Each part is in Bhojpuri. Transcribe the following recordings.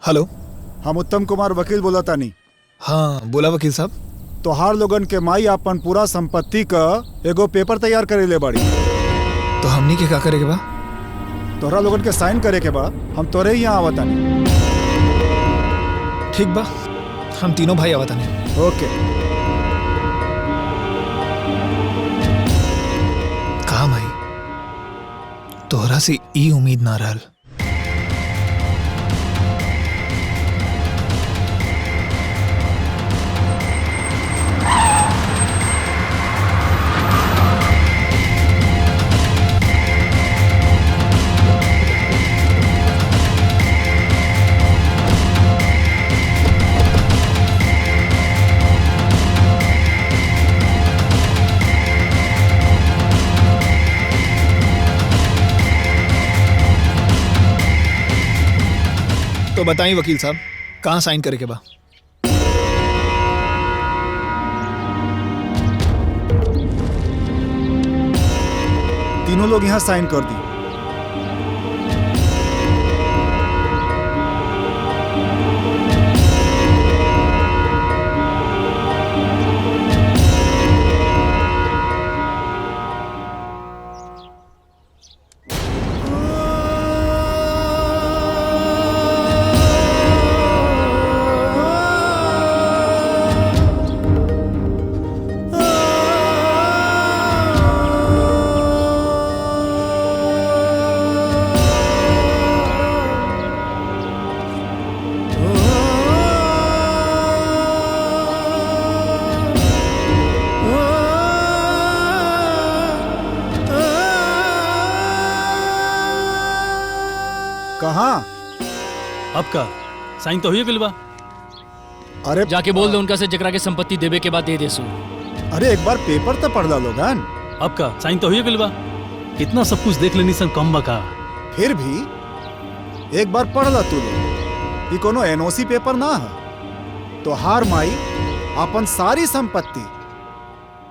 हेलो। हम उत्तम कुमार वकील बोला तानी। हाँ बोला वकील साहब। तोहार लोगन के माई अपन पूरा संपत्ति का एगो पेपर तैयार करे ले बाड़ी। तो हमनी के का करे के बा? तोहरा लोगन के साइन करे के बा। हम तोरे ही यहाँ आवतानी। ठीक बा, हम तीनों भाई आवतानी। ओके। कहा माई, तोहरा से ई उम्मीद ना रहल। तो बताइए वकील साहब, कहाँ साइन करे के बा? तीनों लोग यहाँ साइन कर दी। कहाँ? अब का साइन तो हुई गइल बा। अरे जाके बोल दो उनका से जकरा के संपत्ति देवे के बाद दे देसु। अरे एक बार पेपर तो पढ़ ला लोगन। अब का साइन तो हुई गइल बा। इतना सब कुछ देख लेनी सन कम बा का। फिर भी एक बार पढ़ ला तू लोग। ये कोनो एनओसी पेपर ना है। तोहार माई अपन सारी संपत्ति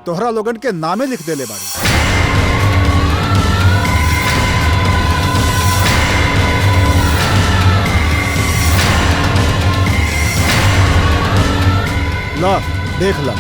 तोहरा लोगन के नामे लिख देले बाड़ी। ला देख ला।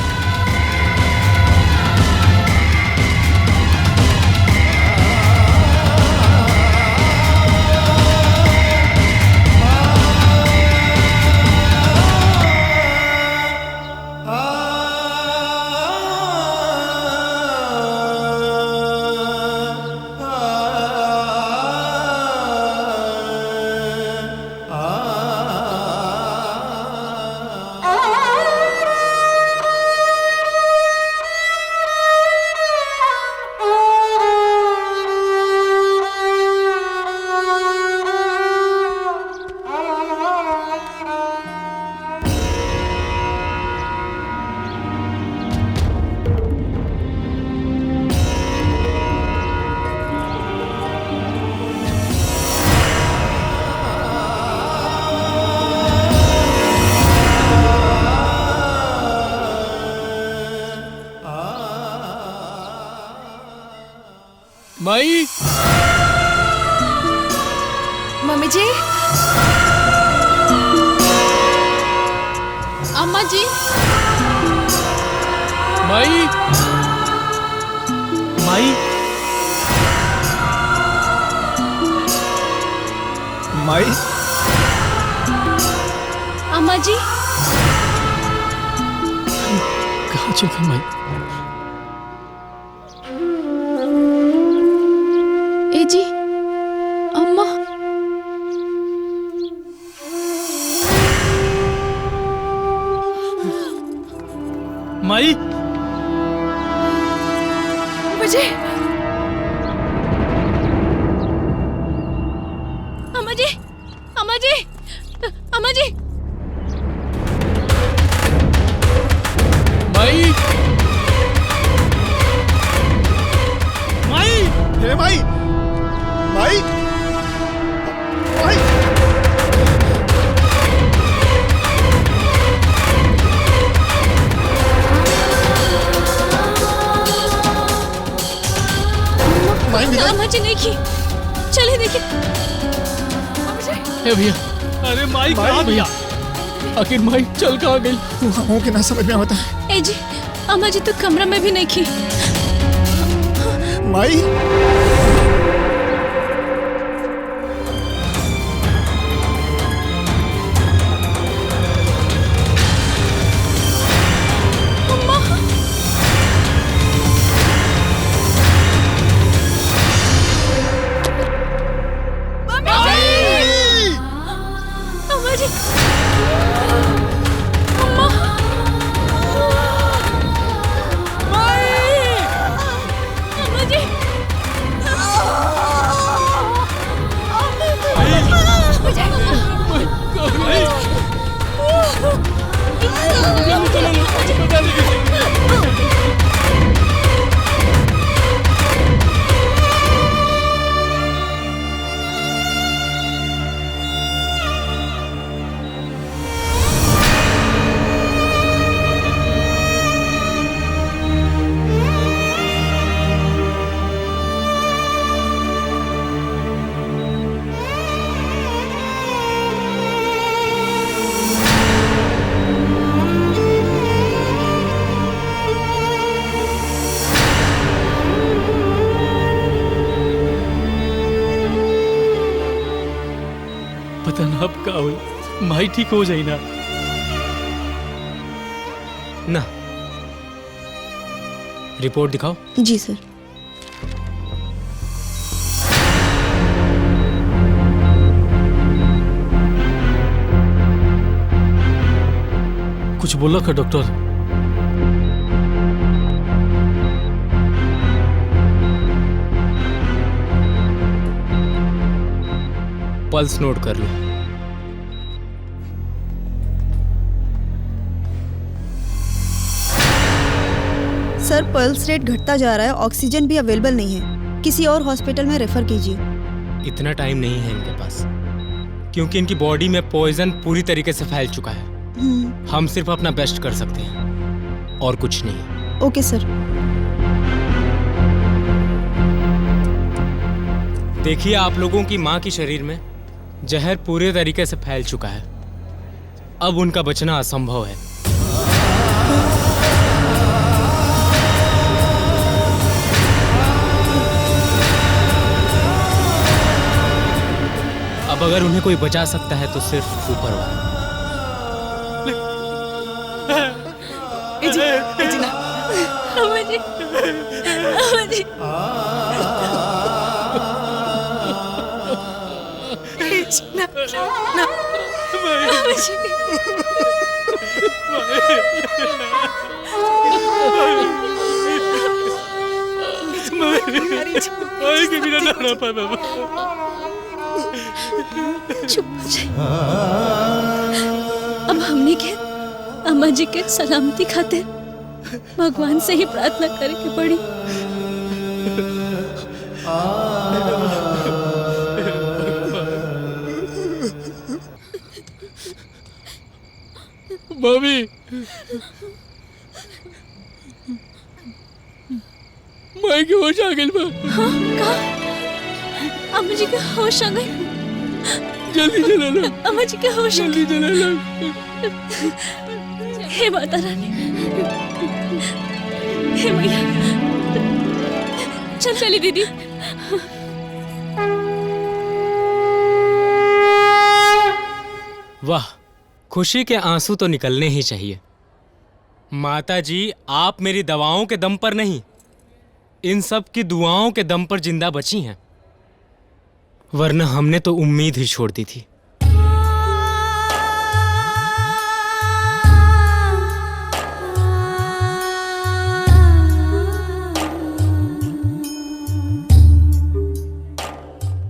माई, मम्मी जी, अम्मा जी, माई, माई, माई, अम्मा जी। कहाँ चल गई माई? ए जी, अम्मा। माई, मुझे अम्मा जी, अम्मा जी, अम्मा जी। माई, माई, हे माई, माई, माई। अम्मा जी नहीं की। चलिए देखिए। ए भैया, अरे माई माई कहाँ भैया आखिर माई चल कहाँ गई? वो के ना समझ में आता है। ए जी अम्मा जी तो कमरा में भी नहीं थी। माई अम्मा जी अम्मा अम्मा जी पता ना अब का होई। माई ठीक हो जाई ना। ना रिपोर्ट दिखाओ। जी सर। कुछ बोला का डॉक्टर? पल्स नोट कर लो। सर पल्स रेट घटता जा रहा है, ऑक्सीजन भी अवेलेबल नहीं है, किसी और हॉस्पिटल में रेफर कीजिए। इतना टाइम नहीं है इनके पास, क्योंकि इनकी बॉडी में पॉइजन पूरी तरीके से फैल चुका है। हम सिर्फ अपना बेस्ट कर सकते हैं और कुछ नहीं। ओके सर। देखिए, आप लोगों की माँ के शरीर में जहर पूरे तरीके से फैल चुका है। अब उनका बचना असंभव है। अब अगर उन्हें कोई बचा सकता है तो सिर्फ ऊपर वाला। अम्मा जी अम्मा जी ना ना अम्मा जी माई के बिना ना रह पाए बाबा। चुप हो जाए। अब हमने के अम्मा जी के सलामती खातिर भगवान से ही प्रार्थना करे के पड़ी। भाभी माई के होश आ गइल बा। हाँ कहा अम्मा जी के होश आ गए। जल्दी चला लो, अम्मा जी के होश आ जल्दी चला लो। गए। हे माता रानी, हे मैया, चल चली दीदी। वाह, खुशी के आंसू तो निकलने ही चाहिए। माता जी, आप मेरी दवाओं के दम पर नहीं, इन सब की दुआओं के दम पर जिंदा बची हैं, वरना हमने तो उम्मीद ही छोड़ दी थी।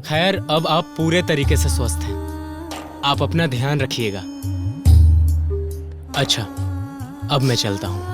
खैर, अब आप पूरे तरीके से स्वस्थ हैं। आप अपना ध्यान रखिएगा। अच्छा, अब मैं चलता हूं।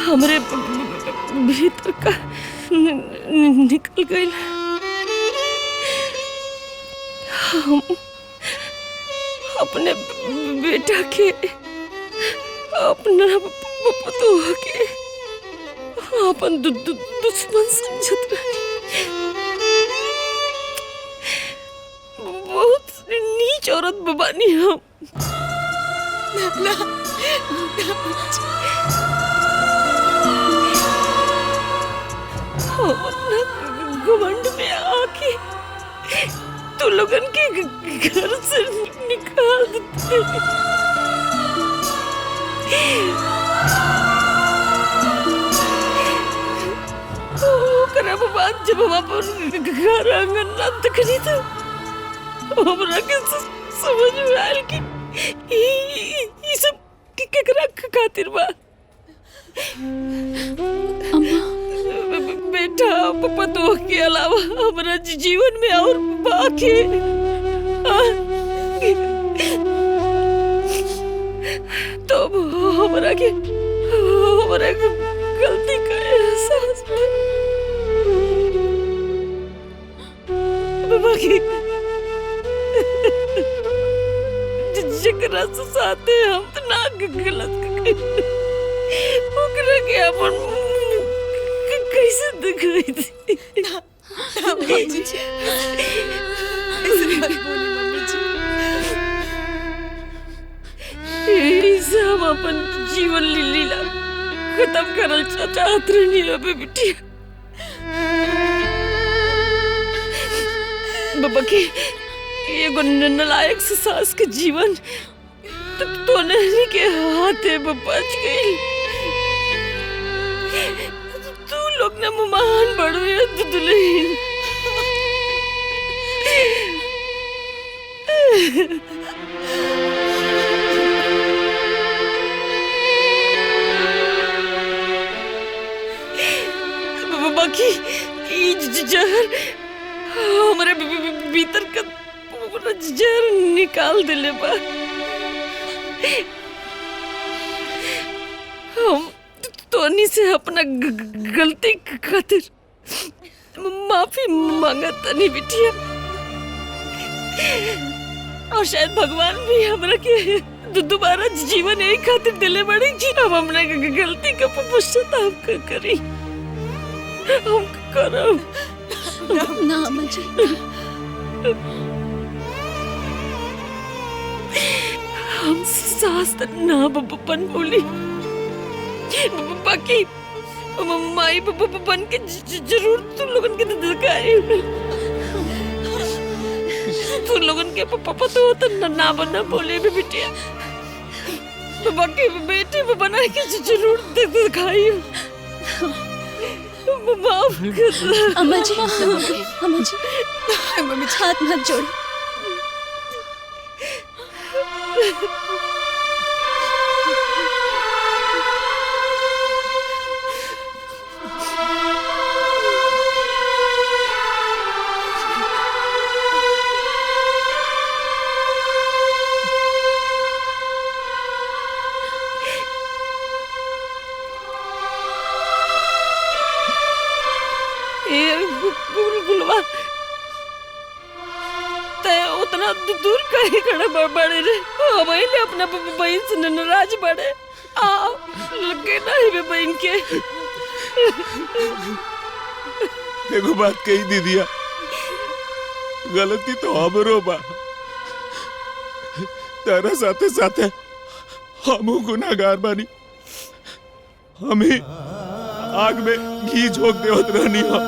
हमरे भीतर का निकल गई। हम अपने बेटा के अपना पतोह के अपन दुश्मन समझत रही। बहुत नीच औरत बानी हम। हम अपना घमंड में आके तू लोगन के घर से निकाल देते। ओकरा बाद जब हम अपन घर आंगन ना देखनी तो हमरा के समझ में आयल कि ई सब केकरा खातिर बा। बेटा पतोह के अलावा हमरा जीवन में और बाकी तो हमरा के गलती का एहसास बाकी जकरा से साथे हम तो ना गलत ओकरा के अपन कैसे दिखाई थी। इसे हम अपन जीवन लीला खत्म करल चाहत रहनी अबे बिटिया। बाबा की एगो नलायक से सास के जीवन तो नहीं के हाथे में बच गई। तू लोग ने महान बड़े दुल्हन। बाकी जहर हमारे भीतर का पूरा जहर निकाल दिले बा। हम तोनी से अपना गलती खातिर माफी मांगत नहीं बिटिया। और शायद भगवान भी हमरा के दोबारा जीवन यही खातिर दिले बड़ी जी हम अपना गलती का पश्चाताप करी। हम करो ना अम्मा जी। हम सास ना बन बोली बाकी माई बन के जरूर तुम लोगन के दिखाई। तुम लोगन के पापा तो ना बना बोले भी बिटिया। बाकी बेटे बना के जरूर दिखाई। माफ कर अम्मा जी। अम्मा जी हाथ मत जोड़। गुलवा तय उतना दूर कहीं खड़े बड़े रे हमारे अपना बहन से नाराज बड़े आ लगे नहीं बे बहन के। देखो बात कही दीदिया गलती तो हमरो बा। तारा साथे साथे हमू गुनाहगार बानी। हमें आग में घी झोंक देवत रहनी हो।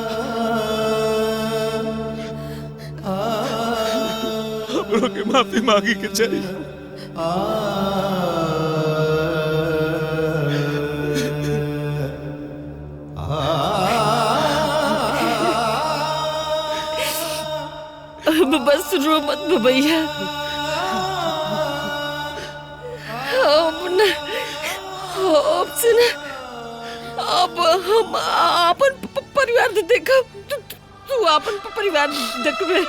हमरो के माफी मांगी के चाहिए। बस रो मत भैया। अब हम अपन परिवार देखा तू अपन परिवार देखबे।